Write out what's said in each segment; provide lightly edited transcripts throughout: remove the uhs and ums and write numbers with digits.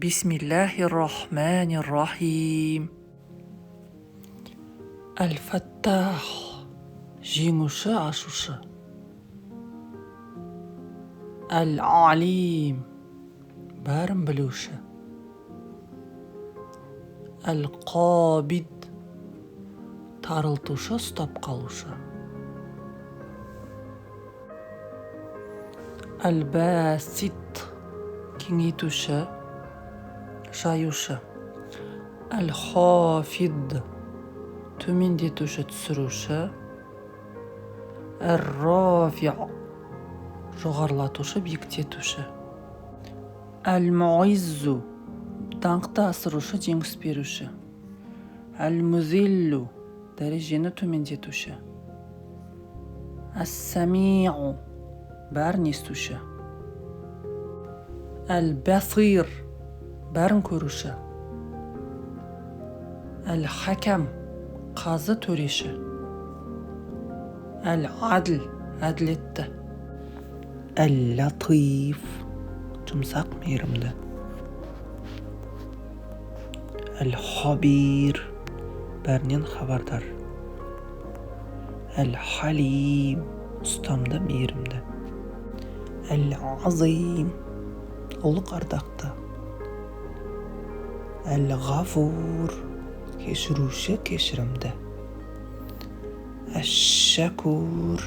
بسم الله الرحمن الرحيم. الفتاح жеңуші ашушы. Әл-Алим бәрін білуші. Әл-Қабид тарылтушы, ұстап қалушы. Әл-Басит кеңейтуші, жаюшы. Әл-Хафид төмендетуші, түсіруші. Әр-Рафи жоғарлатушы, биіктетуші. Әл-Муиззу даңқты асырушы, жеңіс беруші. Әл-Музиллу дәрежені төмендетуші. Әс-Самиу бәрін естуші. Әл-Басир бәрін көруші. Әл-Хакам қазы, төреші. Әл-Адл әділетті. Әл-Латиф жұмсақ, мейірімді. Әл-Хабир бәрінен хабардар. Әл-Халим ұстамды, мейірімді. Әл-Азим ұлық, ардақты. Әл-Ғафур кешіруші, кешірімді. Әш-Шакур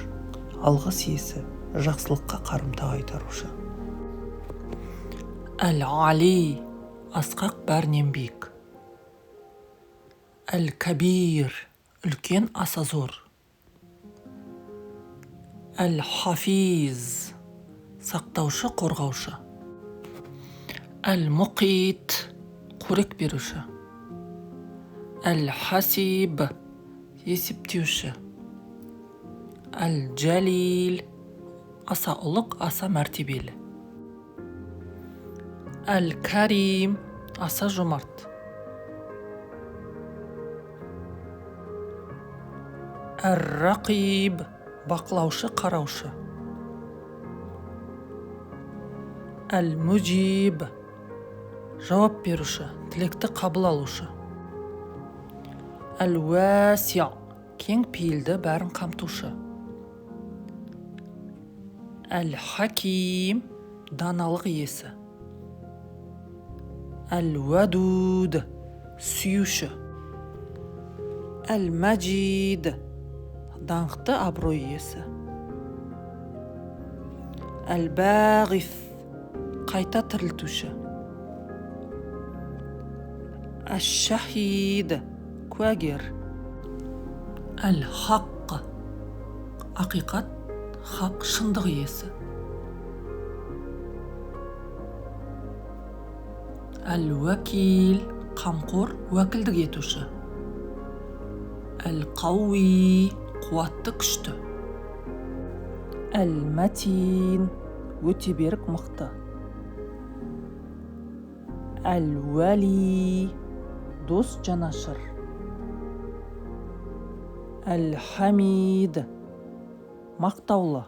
алғыс иесі, жақсылыққа қарымта қайтарушы. Әл-Али асқақ, бәрінен биік. Әл-Кабир үлкен, аса зор. Әл-Хафиз сақтаушы, қорғаушы. Әл-Мұқит қорек беруші. Әл-Хасиб есептеуші. Әл-Джалил аса ұлық, аса мәртебелі. Әл-Карим аса жомарт. Әр-Рақиб бақылаушы, қараушы. Әл-Муджиб жауап беруші, тілекті қабыл алушы. Әл-Уасия кең пейілді, бәрін қамтушы. Әл-Хаким даналық иесі. Әл-Вадуд сүйуші. Әл-Маджид даңқты, абырой иесі. Әл-Бағиф қайта тірілтуші. Әш-Шахид куәгер. Әл-Хақ ақиқат, хақ, шындық иесі. Әл-Уәкил қамқор, уәкілдік етуші. Әл-Қауи қуатты, күшті. Әл-Мәтин өте берік, мықты. Әл-Уәли дос, жанашыр. Әл-Хамид мақтаулы.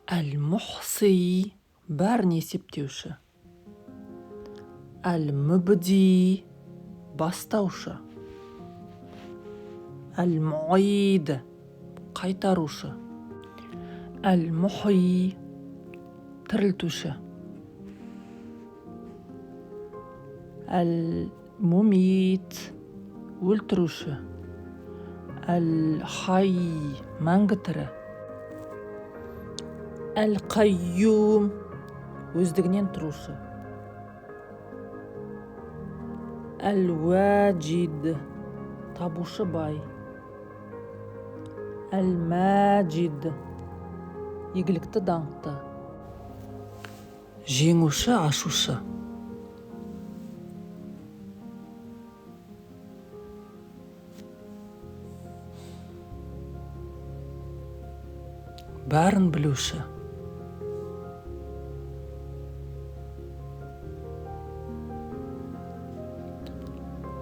Әл-Мухси бәрін есептеуші. Әл-Мүбди бастаушы. Әл-Муид қайтарушы. Әл-Мухи тірілтуші. Әл-Мумит өлтіруші. Әл-Хай мәңгі тірі. Әл-Қайюм өздігінен тұрушы. Әл-Уәджид табушы, бай. Әл-Мәджид игілікті, даңқты. Жеңуші, ашушы. Бәрін білуші.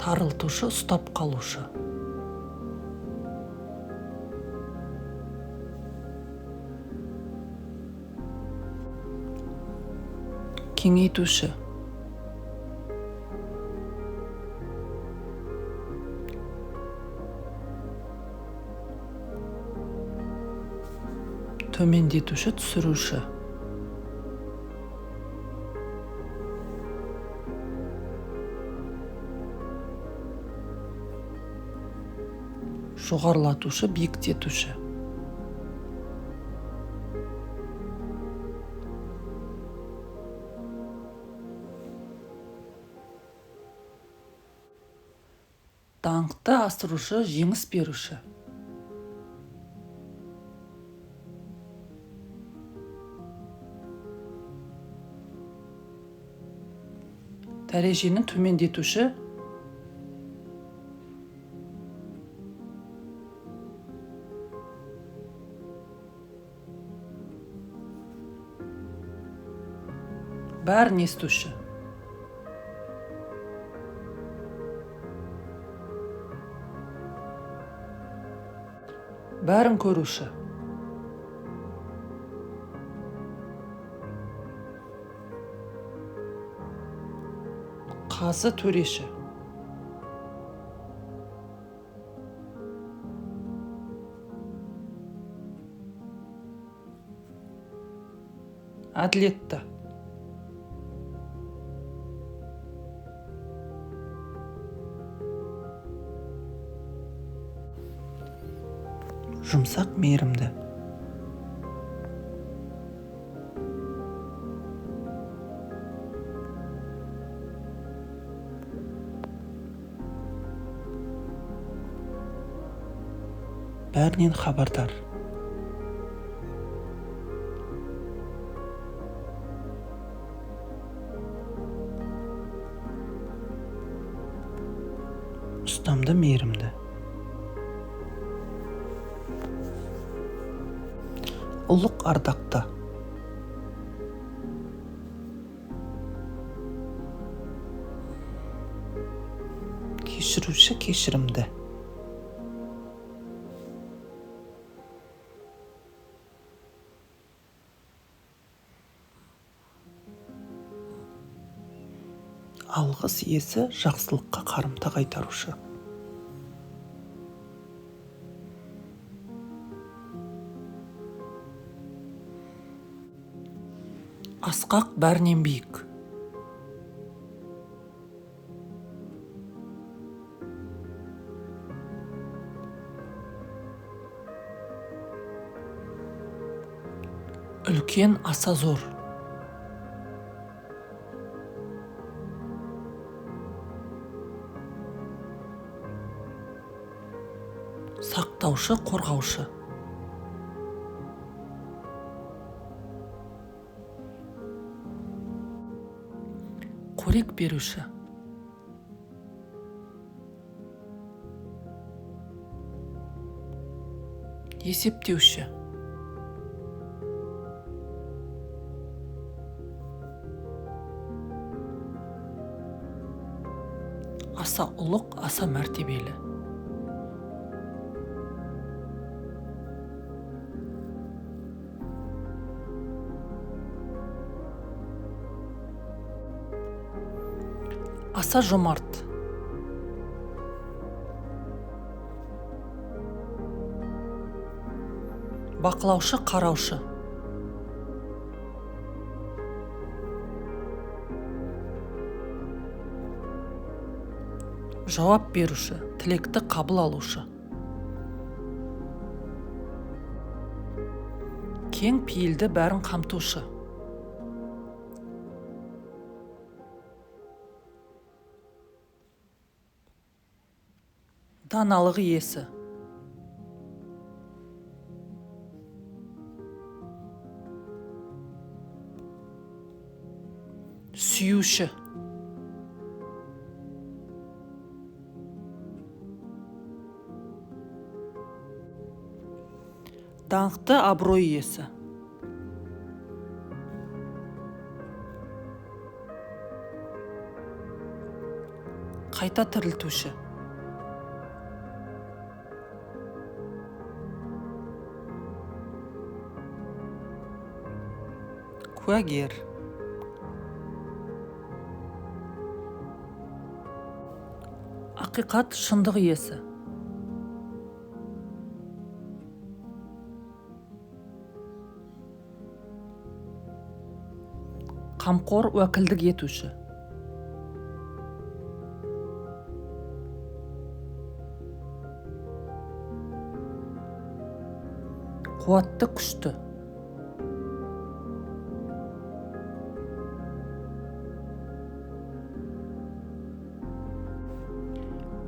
Тарылтушы, ұстап қалушы. Кеңейтуші. төмендетуші, түсіруші. Жоғарылатушы, биіктетуші. Даңқты асырушы, жеңіс беруші. Дәрежені төмендетуші. Бәрін естуші. Бәрін көруші. Қазы төреші. Әділетті. Жұмсақ, мейірімді. Бәрінен хабардар. Ұстамды, мейірімді. Ұлық, ардақты. Кешіруші, кешірімді. Алғыс иесі, жақсылыққа қарымта қайтарушы. Асқақ, бәрінен биік. Үлкен, аса зор. Сақтаушы, қорғаушы. Қорек беруші. Есептеуші. Аса ұлық, аса мәртебелі. Аса жомарт. Бақылаушы, қараушы. Жауап беруші, тілекті қабыл алушы. Кең пейілді, бәрін қамтушы. Даналық иесі. Сүюші. Даңқты, абырой иесі. Қайта тірілтуші. Куәгер. Ақиқат, шындық иесі. Қамқор уәкілдік етуші. Қуатты, күшті.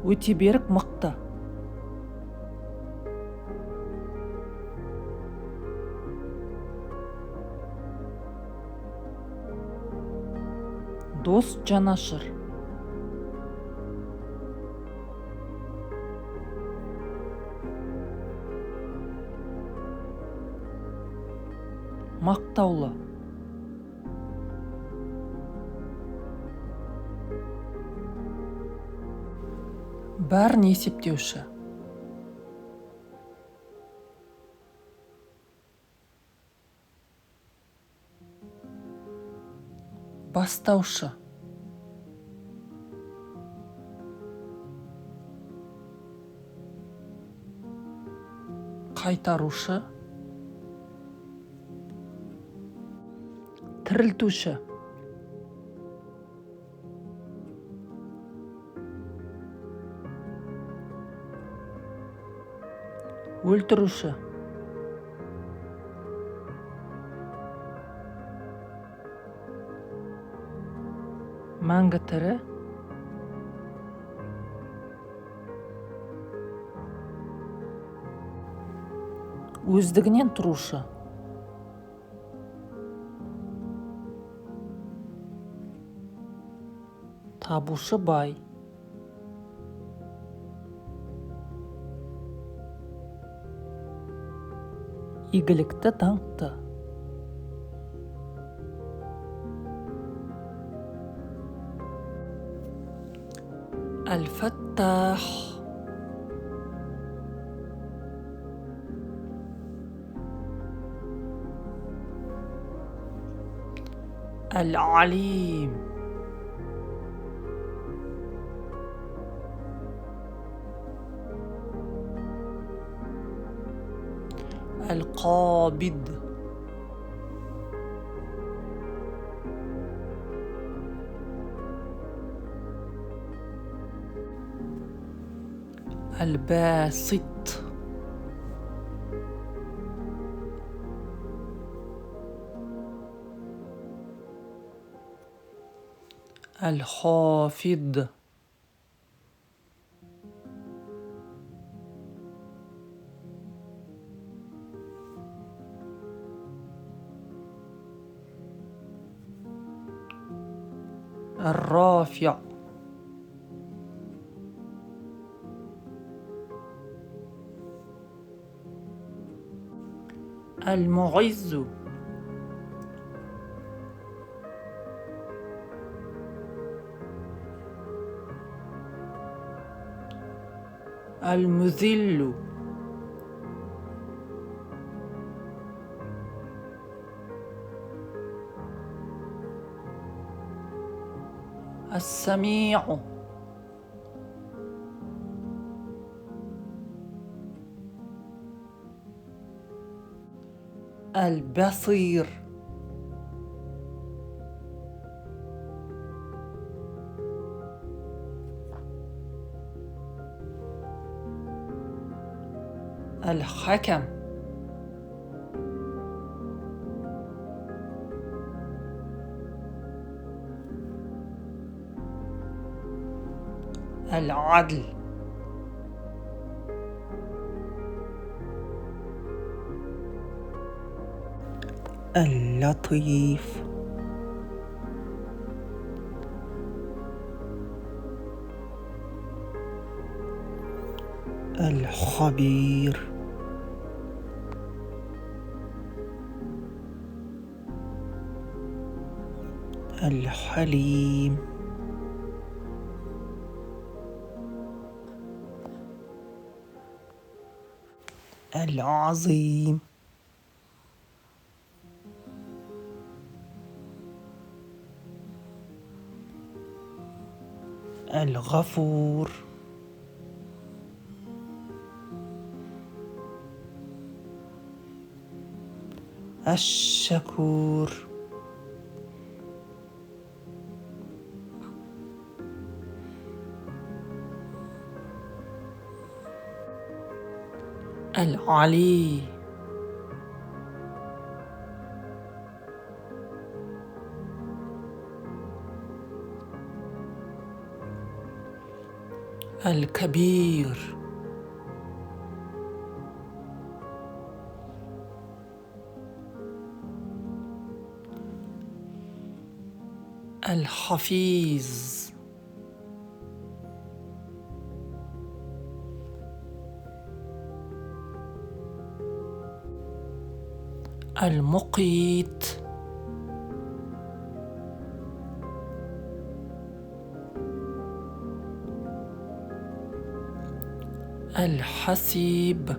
Өте берік, мықты. Дос, жанашыр. Мақтаулы. Бәрін есептеуші. Бастаушы. Қайтарушы. Тірілтуші. Өлтіруші. Мәңгі тірі. Өздігінен тұрушы. Табушы, бай. Игілікті, даңқты. Әл-Фаттах. Әл-Алим. القابض. الباسط. الخافض. الرافع. المعز. المذل. السميع. البصير. الحكم. العدل. اللطيف. الخبير. الحليم. العظيم. الغفور. الشكور. العلي. الكبير. الحفيظ. المقيت. الحسيب.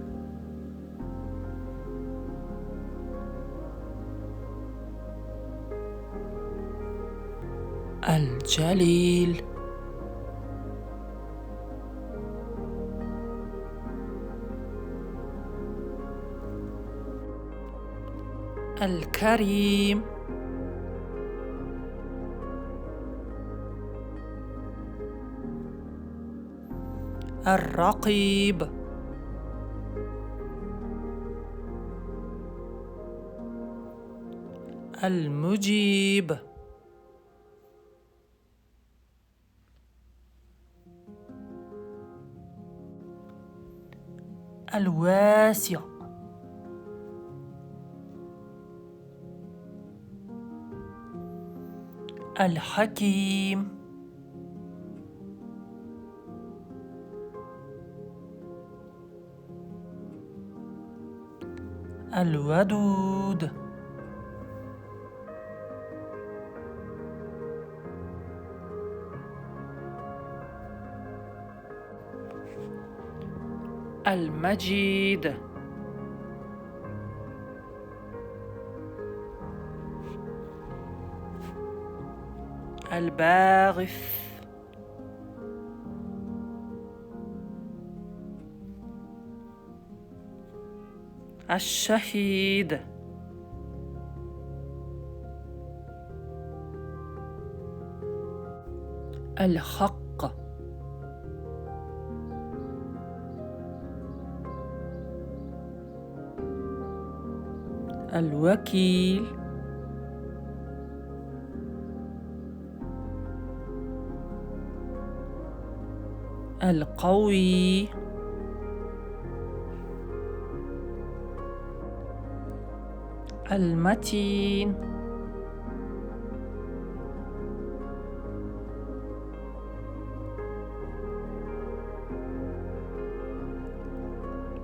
الجليل. الكريم. الرقيب. المجيب. الواسع. الحكيم. الودود. المجيد. الباغث. الشهيد. الحق. الوكيل. القوي. المتين.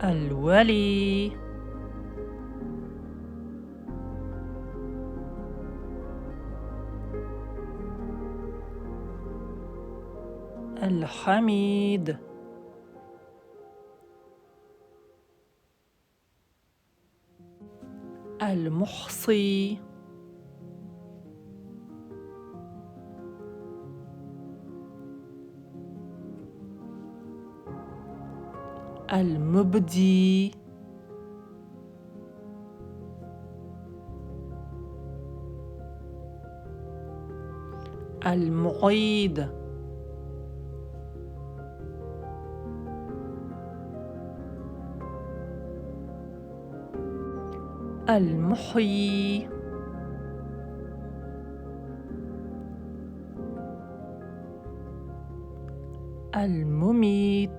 الولي. الحميد. المحصي. المبدي. المعيد. المحيي. المميت.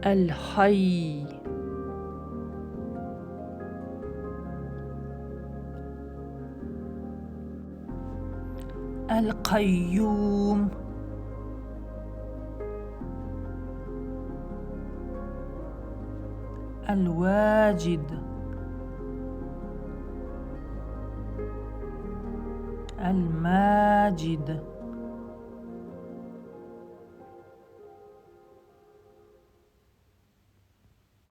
الحي. القيوم. الواجد. الماجد.